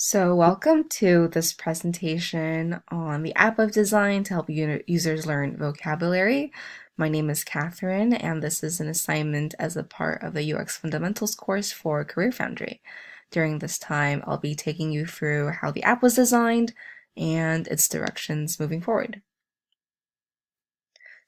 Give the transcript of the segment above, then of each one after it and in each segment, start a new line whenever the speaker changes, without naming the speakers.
So welcome to this presentation on the app of design to help users learn vocabulary. My name is Catherine, and this is an assignment as a part of the UX Fundamentals course for Career Foundry. During this time, I'll be taking you through how the app was designed and its directions moving forward.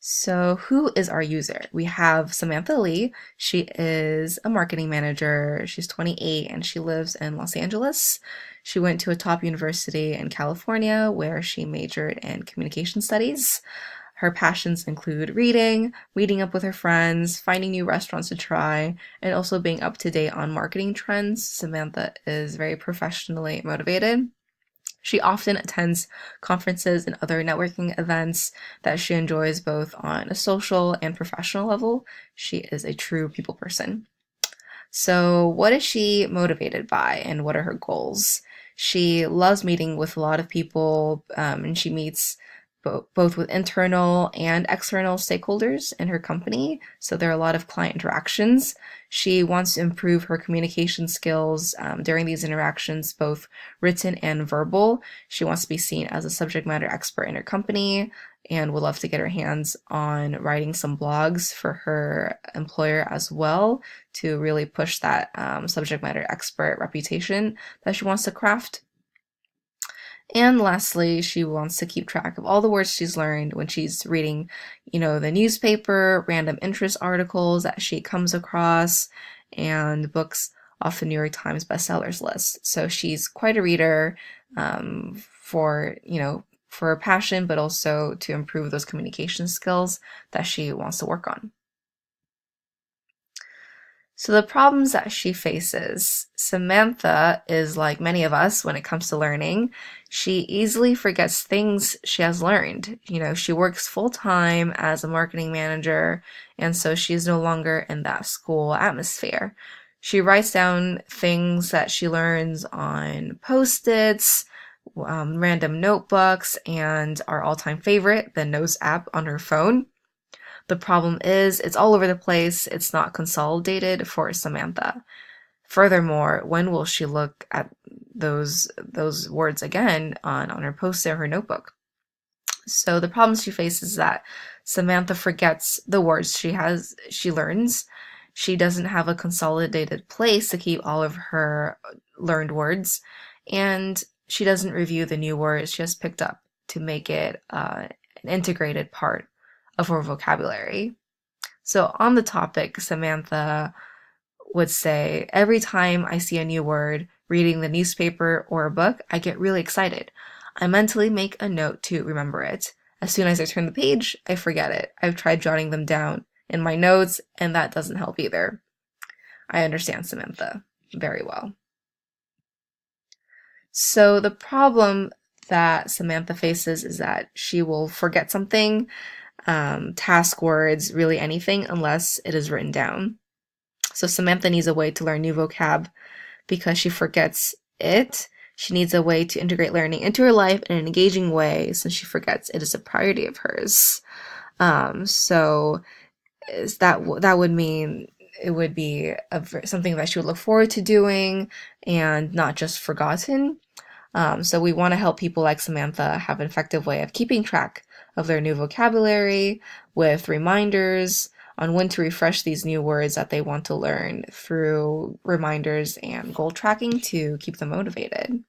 So who is our user? We have Samantha Lee. She is a marketing manager. She's 28 and she lives in Los Angeles. She went to a top university in California where she majored in communication studies. Her passions include reading, meeting up with her friends, finding new restaurants to try, and also being up to date on marketing trends. Samantha is very professionally motivated. She often attends conferences and other networking events that she enjoys both on a social and professional level. She is a true people person. So, what is she motivated by and what are her goals? She loves meeting with a lot of people, and she meets both with internal and external stakeholders in her company. So there are a lot of client interactions. She wants to improve her communication skills during these interactions, both written and verbal. She wants to be seen as a subject matter expert in her company and would love to get her hands on writing some blogs for her employer as well to really push that subject matter expert reputation that she wants to craft. And lastly, she wants to keep track of all the words she's learned when she's reading, the newspaper, random interest articles that she comes across, and books off the New York Times bestsellers list. So she's quite a reader for her passion, but also to improve those communication skills that she wants to work on. So the problems that she faces, Samantha is like many of us when it comes to learning. She easily forgets things she has learned. She works full time as a marketing manager, and so she's no longer in that school atmosphere. She writes down things that she learns on Post-its, random notebooks, and our all-time favorite, the Notes app on her phone. The problem is it's all over the place. It's not consolidated for Samantha. Furthermore, when will she look at those words again on her post-it or her notebook? So the problem she faces is that Samantha forgets the words she learns. She doesn't have a consolidated place to keep all of her learned words, and she doesn't review the new words she has picked up to make it an integrated part of her vocabulary. So on the topic, Samantha would say, every time I see a new word, reading the newspaper or a book, I get really excited. I mentally make a note to remember it. As soon as I turn the page, I forget it. I've tried jotting them down in my notes, and that doesn't help either. I understand Samantha very well. So the problem that Samantha faces is that she will forget something, task words, really anything, unless it is written down. So Samantha needs a way to learn new vocab because she forgets it. She needs a way to integrate learning into her life in an engaging way since she forgets it is a priority of hers. So that would mean it would be something that she would look forward to doing and not just forgotten. So we want to help people like Samantha have an effective way of keeping track of their new vocabulary with reminders on when to refresh these new words that they want to learn through reminders and goal tracking to keep them motivated.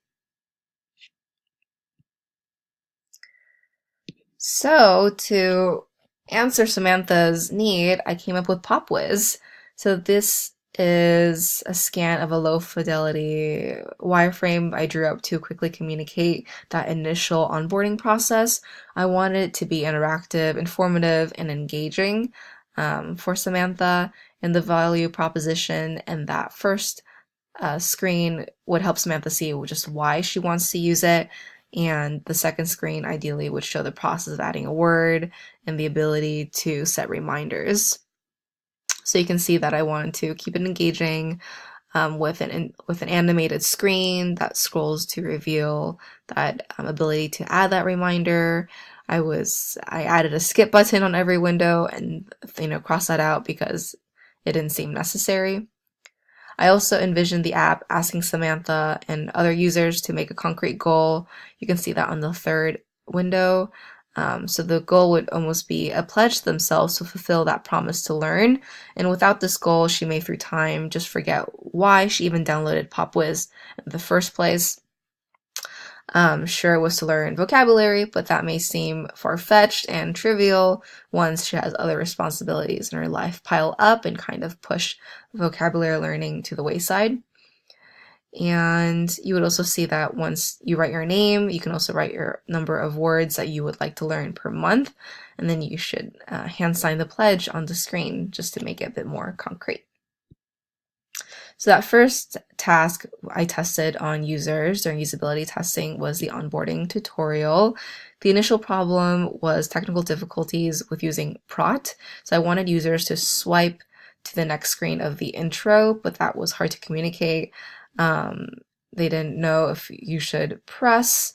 So to answer Samantha's need, I came up with PopWiz. So this is a scan of a low fidelity wireframe I drew up to quickly communicate that initial onboarding process. I wanted it to be interactive, informative, and engaging for Samantha, and the value proposition and that first screen would help Samantha see just why she wants to use it, and the second screen ideally would show the process of adding a word and the ability to set reminders. So you can see that I wanted to keep it engaging with an animated screen that scrolls to reveal that ability to add that reminder. I added a skip button on every window and crossed that out because it didn't seem necessary. I also envisioned the app asking Samantha and other users to make a concrete goal. You can see that on the third window. So the goal would almost be a pledge to themselves to fulfill that promise to learn. And without this goal, she may through time just forget why she even downloaded PopWiz in the first place. Sure, it was to learn vocabulary, but that may seem far-fetched and trivial once she has other responsibilities in her life pile up and kind of push vocabulary learning to the wayside. And you would also see that once you write your name, you can also write your number of words that you would like to learn per month. And then you should hand sign the pledge on the screen just to make it a bit more concrete. So that first task I tested on users during usability testing was the onboarding tutorial. The initial problem was technical difficulties with using Prot. So I wanted users to swipe to the next screen of the intro, but that was hard to communicate. They didn't know if you should press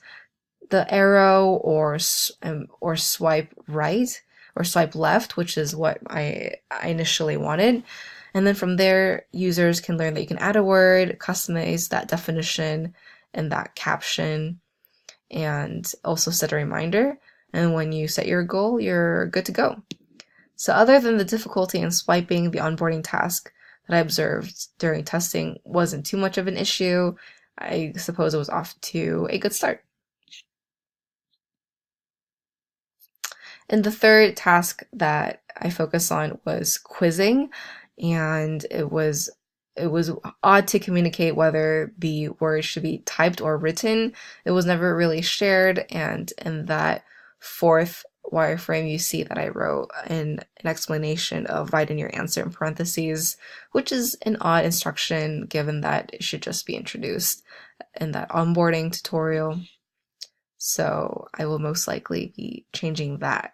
the arrow or swipe right or swipe left, which is what I initially wanted. And then from there, users can learn that you can add a word, customize that definition and that caption, and also set a reminder. And when you set your goal, you're good to go. So other than the difficulty in swiping, the onboarding task that I observed during testing wasn't too much of an issue. I suppose it was off to a good start. And the third task that I focused on was quizzing, and it was odd to communicate whether the word should be typed or written. It was never really shared, and in that fourth wireframe you see that I wrote an explanation of write in your answer in parentheses, which is an odd instruction given that it should just be introduced in that onboarding tutorial. So I will most likely be changing that.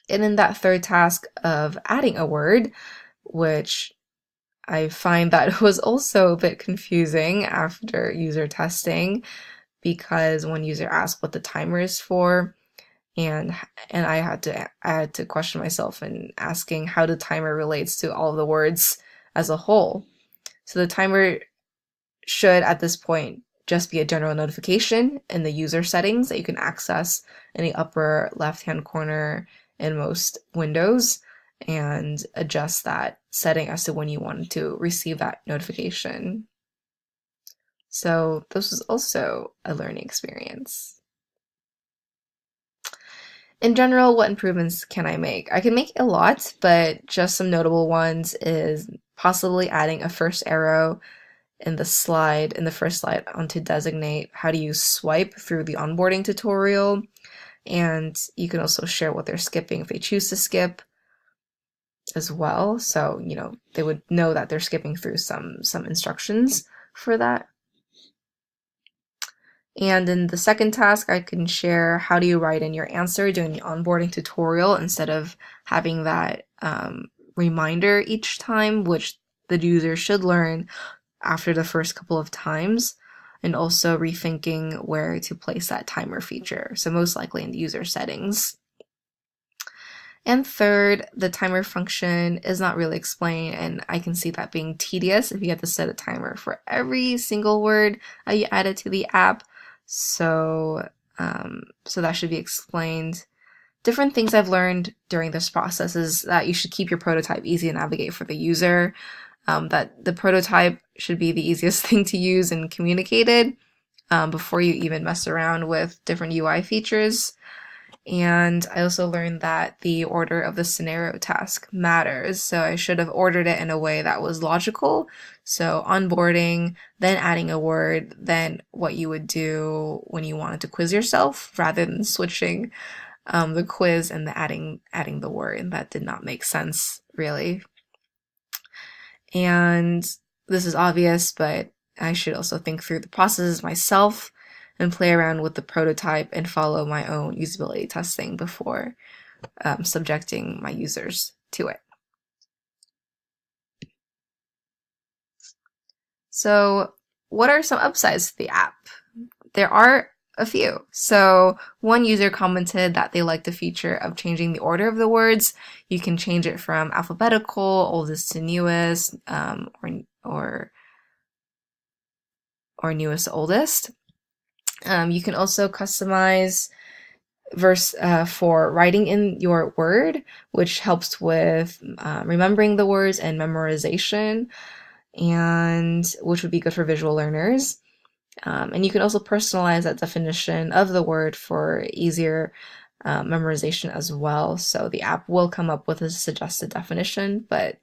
And in that third task of adding a word, which I find that was also a bit confusing after user testing, because when user asked what the timer is for, and I had to question myself in asking how the timer relates to all of the words as a whole. So the timer should at this point just be a general notification in the user settings that you can access in the upper left hand corner in most windows, and adjust that setting as to when you want to receive that notification. So this was also a learning experience. In general, what improvements can I make? I can make a lot, but just some notable ones is possibly adding a first arrow in the first slide onto designate how do you swipe through the onboarding tutorial. And you can also share what they're skipping if they choose to skip as well. So, they would know that they're skipping through some instructions for that. And in the second task, I can share how do you write in your answer during the onboarding tutorial instead of having that reminder each time, which the user should learn after the first couple of times, and also rethinking where to place that timer feature. So most likely in the user settings. And third, the timer function is not really explained, and I can see that being tedious if you have to set a timer for every single word that you added to the app. So that should be explained. Different things I've learned during this process is that you should keep your prototype easy to navigate for the user, that the prototype should be the easiest thing to use and communicated before you even mess around with different UI features. And I also learned that the order of the scenario task matters. So I should have ordered it in a way that was logical. So onboarding, then adding a word, then what you would do when you wanted to quiz yourself, rather than switching the quiz and the adding the word. And that did not make sense, really. And this is obvious, but I should also think through the processes myself and play around with the prototype and follow my own usability testing before subjecting my users to it. So what are some upsides to the app? There are a few. So one user commented that they liked the feature of changing the order of the words. You can change it from alphabetical, oldest to newest, or newest to oldest. You can also customize verse for writing in your word, which helps with remembering the words and memorization, and which would be good for visual learners. And you can also personalize that definition of the word for easier memorization as well. So the app will come up with a suggested definition, but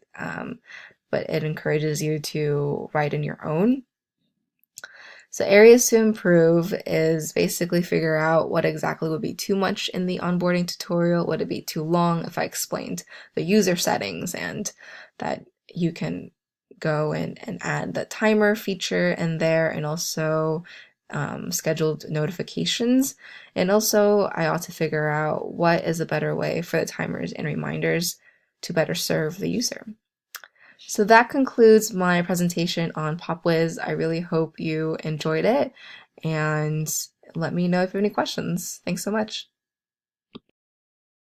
it encourages you to write in your own. So areas to improve is basically figure out what exactly would be too much in the onboarding tutorial. Would it be too long if I explained the user settings, and that you can go and add the timer feature in there, and also scheduled notifications. And also I ought to figure out what is a better way for the timers and reminders to better serve the user. So that concludes my presentation on PopWiz. I really hope you enjoyed it, and let me know if you have any questions. Thanks so much.